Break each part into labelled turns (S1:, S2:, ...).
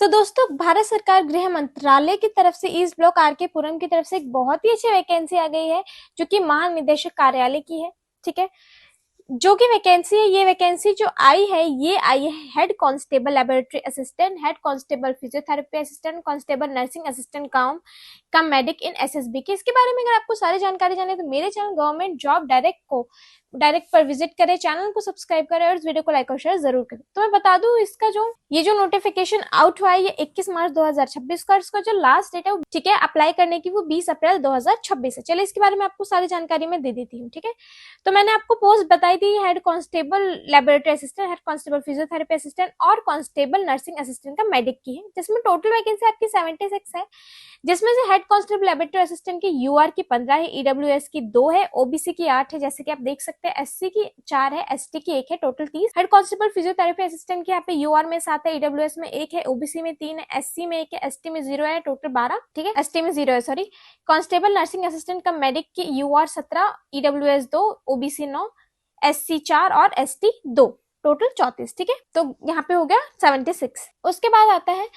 S1: तो दोस्तों, भारत सरकार गृह मंत्रालय की तरफ से ईस्ट ब्लॉक आर.के. पुरम की तरफ से एक बहुत ही अच्छी वैकेंसी आ गई है, जो कि महानिदेशक कार्यालय की है। ठीक है, जो कि वैकेंसी है, ये वैकेंसी जो आई है, ये आई है head constable laboratory assistant, head constable physiotherapy assistant, constable nursing assistant cum medic in SSB की। इसके बारे में अगर आपको सारी जानकारी जाननी है तो मेरे चैनल गवर्नमेंट जॉब डायरेक्ट पर विजिट करें, चैनल को सब्सक्राइब करें और इस वीडियो को लाइक और शेयर जरूर करें। तो मैं बता दूं, इसका जो नोटिफिकेशन आउट हुआ है, ये 21 मार्च 2026 का, इसका जो लास्ट डेट है, ठीक है, अप्लाई करने की, वो 20 अप्रैल 2026 है। चलिए इसके बारे में आपको सारी जानकारी मैं दे देती हूँ। ठीक है, तो मैंने आपको पोस्ट बताई थी head constable laboratory assistant, head constable physiotherapy assistant और कांस्टेबल नर्सिंग असिस्टेंट का मेडिक की है, जिसमें टोटल वैकेंसी आपकी 76 है, जिसमें से हेड कांस्टेबल लेबोरेटरी असिस्टेंट की यूआर की 15 है, ईडब्ल्यूएस की 2 है, ओबीसी की 8 है, जैसे कि आप देख सकते हैं, एससी की 4 है, एसटी की 1 है, total 30। Head constable physiotherapy assistant की यहाँ पे यूआर में 7 है, ईडब्ल्यूएस में 1 है, ओबीसी में 3 है, एससी में 1 है, एसटी में 0 है, टोटल 12। ठीक है, एसटी में 0 है, सॉरी। कांस्टेबल नर्सिंग असिस्टेंट का मेडिक की यूआर 17, ईडब्ल्यूएस 2, ओबीसी 9, एससी 4 और एसटी 2, टोटल 34। ठीक है, तो यहाँ पे हो गया 76। उसके बाद आता है,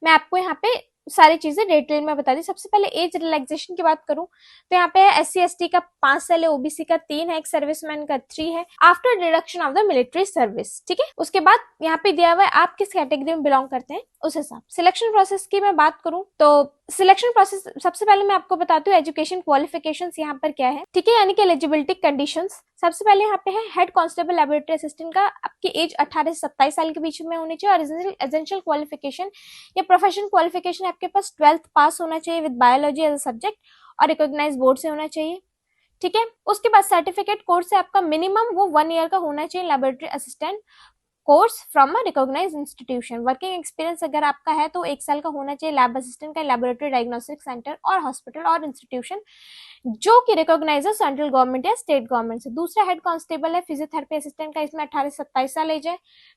S1: मैं आपको यहाँ पे सारी चीजें डिटेल में बता दी। सबसे पहले एज रिलैक्सेशन की बात करूं तो यहाँ पे एससी एसटी का 5 साल है, ओबीसी का 3 है, एक सर्विसमैन का 3 है after deduction of the military service. ठीक है, उसके बाद यहाँ पे दिया हुआ है आप किस कैटेगरी में बिलोंग करते हैं उस हिसाब। सिलेक्शन प्रोसेस की मैं बात करूं तो सिलेक्शन प्रोसेस, सबसे पहले मैं आपको बताती हूँ एजुकेशन क्वालिफिकेशंस यहाँ पर क्या है। ठीक है, यानी कि एलिजिबिलिटी कंडीशंस। सबसे पहले यहाँ पे है हेड कांस्टेबल लेबोरेटरी असिस्टेंट का आपकी एज 18 से 27 साल के बीच में होनी चाहिए, और एसेंशियल क्वालिफिकेशन या प्रोफेशनल क्वालिफिकेशन आपके पास 12th पास होना चाहिए with biology as a subject और रिकॉग्नाइज बोर्ड से होना चाहिए। ठीक है, उसके बाद सर्टिफिकेट कोर्स से आपका मिनिमम वो 1 ईयर का होना चाहिए laboratory assistant course from a recognise institution. Working experience अगर आपका है तो 1 साल का होना चाहिए लैब असिस्टेंट का लेबोरेटरी डायग्नोस्टिक सेंटर और हॉस्पिटल और इंस्टीट्यूशन जो कि रिकॉग्नाइज है सेंट्रल गवर्नमेंट या स्टेट गवर्नमेंट से। दूसरा हेड कांस्टेबल है फिजियोथेरेपी असिस्टेंट का, इसमें 18 से 27 साल एज है,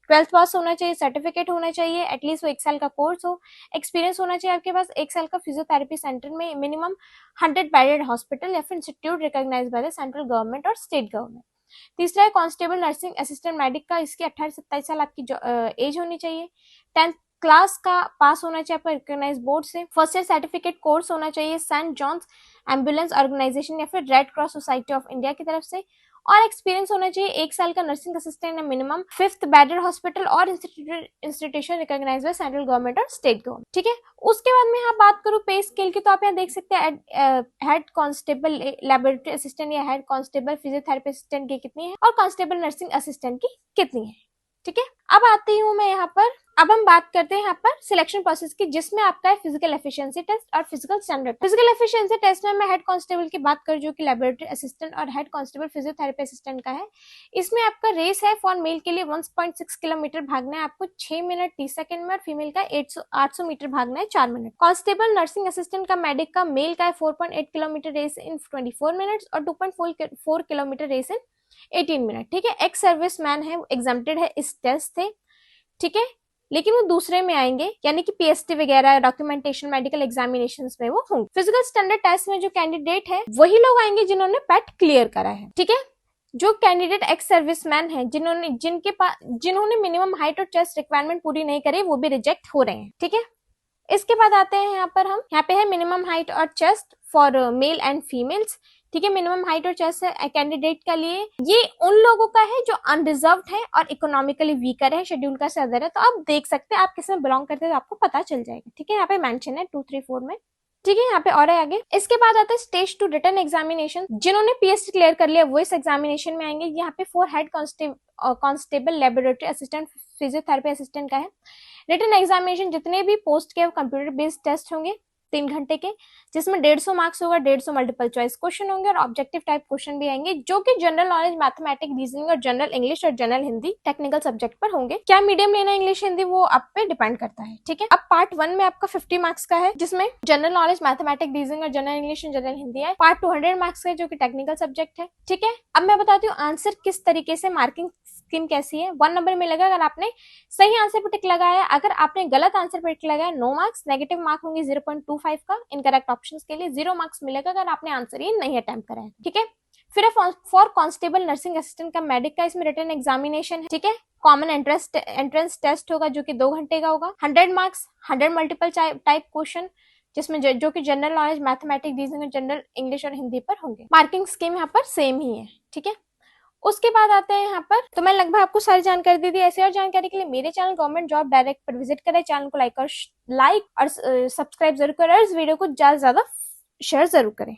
S1: 12th पास होना चाहिए, सर्टिफिकेट होना चाहिए, एटलीस्ट वो 1 साल का कोर्स हो, एक्सपीरियंस होना चाहिए आपके पास 1 साल का फिजियोथेरेपी सेंटर में, मिनिमम 100 बेडेड हॉस्पिटल या फिर institute recognise by the central government और स्टेट गवर्नमेंट। तीसरा है कांस्टेबल नर्सिंग असिस्टेंट मेडिक का, इसकी 18 से 27 साल आपकी एज होनी चाहिए, 10th क्लास का पास होना चाहिए आपका रिकॉग्नाइज बोर्ड से, फर्स्ट ईयर सर्टिफिकेट कोर्स होना चाहिए सेंट जॉन्स एम्बुलेंस ऑर्गेनाइजेशन या फिर red cross society of India की तरफ से, और एक्सपीरियंस होना चाहिए 1 साल का नर्सिंग असिस्टेंट है मिनिमम, 5th बेडेड हॉस्पिटल और institution recognise by central government और स्टेट गवर्नमेंट। ठीक है, उसके बाद में यहाँ बात करूँ पे स्केल की, तो आप यहाँ देख सकते हैं हेड कांस्टेबल लेबोरेटरी असिस्टेंट या हेड कांस्टेबल फिजियोथेरेपी असिस्टेंट की कितनी है और कांस्टेबल नर्सिंग असिस्टेंट की कितनी है। ठीक है, अब आती हूँ मैं यहाँ पर, अब हम बात करते हैं यहाँ पर सिलेक्शन प्रोसेस की, जिसमें आपका है फिजिकल एफिशिएंसी टेस्ट और physical standard. Physical efficiency test में मैं हेड कांस्टेबल की बात करूँ जो कि लेबोरेटरी असिस्टेंट और हेड कांस्टेबल फिजियोथेरेपी असिस्टेंट का है, इसमें आपका रेस है फॉर मेल के लिए 1.6 किलोमीटर भागना है आपको 6 मिनट 30 सेकंड में, और फीमेल का 800 मीटर भागना है 4 मिनट। कांस्टेबल नर्सिंग असिस्टेंट का मेडिक का मेल का है 4.8 किलोमीटर रेस इन 24 मिनट्स और 2.4 किलोमीटर रेस इन 18 मिनट। ठीक है, एक्स सर्विस मैन है, एग्जम्प्टेड है इस टेस्ट से। ठीक है, लेकिन वो दूसरे में आएंगे, यानी कि पीएसटी वगैरह डॉक्यूमेंटेशन मेडिकल एग्जामिनेशंस में वो होंगे। फिजिकल स्टैंडर्ड टेस्ट में जो कैंडिडेट है वही लोग आएंगे जिन्होंने पैट क्लियर करा है। ठीक है, जो कैंडिडेट एक्स सर्विसमैन है जिन्होंने मिनिमम हाइट और चेस्ट रिक्वायरमेंट पूरी नहीं करी, वो भी रिजेक्ट हो रहे हैं। ठीक है, इसके बाद आते हैं यहाँ पे है मिनिमम हाइट और chest for male and females. ठीक है, मिनिमम हाइट और चेस्ट है कैंडिडेट का लिए, ये उन लोगों का है जो अनरिजर्व्ड है और इकोनॉमिकली वीकर है, शेड्यूल का से अदर है। तो आप देख सकते हैं आप किस में बिलोंग करते हैं तो आपको पता चल जाएगा। ठीक है, यहाँ पे मेंशन है 2, 3, 4 में। ठीक है, यहाँ पे और है आगे। इसके बाद आता है स्टेज 2 रिटन एग्जामिनेशन, जिन्होंने पीएसटी क्लियर कर लिया वो इस एग्जामिनेशन में आएंगे। यहाँ पे 4 head constable laboratory assistant physiotherapy assistant का है। रिटन एग्जामिनेशन जितने भी पोस्ट के कंप्यूटर बेस्ड टेस्ट होंगे 3 घंटे के, जिसमें 150 मार्क्स होगा, 150 मल्टीपल चॉइस क्वेश्चन होंगे और ऑब्जेक्टिव टाइप क्वेश्चन भी आएंगे, जो कि जनरल नॉलेज, मैथमेटिक्स, रीजनिंग और जनरल इंग्लिश और जनरल हिंदी टेक्निकल सब्जेक्ट पर होंगे। क्या मीडियम लेना इंग्लिश हिंदी वो आप पे डिपेंड करता है। ठीक है, अब पार्ट 1 में आपका 50 मार्क्स का है, जिसमें जनरल नॉलेज, मैथमेटिक्स, रीजनिंग और जनरल इंग्लिश और जनरल हिंदी है। पार्ट 2 100 मार्क्स का है जो कि टेक्निकल सब्जेक्ट है। ठीक है, अब मैं बताती हूँ आंसर किस तरीके से, मार्किंग स्कीम कैसी है। 1 नंबर मिलेगा अगर आपने सही आंसर पर टिक लगाया, अगर आपने गलत आंसर पर टिक लगाया 9 मार्क्स, नेगेटिव मार्क होंगे 0.25 का, इनकरेक्ट ऑप्शंस के लिए 0 मार्क्स मिलेगा अगर आपने आंसर ही नहीं अटेम्प्ट करा है। ठीक है, फिर फॉर कांस्टेबल नर्सिंग असिस्टेंट का मेडिक का इसमें रिटन एग्जामिनेशन है, ठीक है। कॉमन एंट्रेंस टेस्ट होगा जो कि 2 घंटे का होगा। 100 मार्क्स, 100 मल्टीपल टाइप क्वेश्चन, जिसमें जो कि general knowledge, mathematics, reasoning, general English और हिंदी पर होंगे। मार्किंग स्कीम यहाँ पर सेम ही है, ठीक है। उसके बाद आते हैं यहाँ पर, तो मैं लगभग आपको सारी जानकारी दे दी। ऐसे और जानकारी के लिए मेरे चैनल गवर्नमेंट जॉब डायरेक्ट पर विजिट करें। चैनल को लाइक और सब्सक्राइब जरूर करें और इस वीडियो को ज्यादा से ज्यादा शेयर जरूर करें।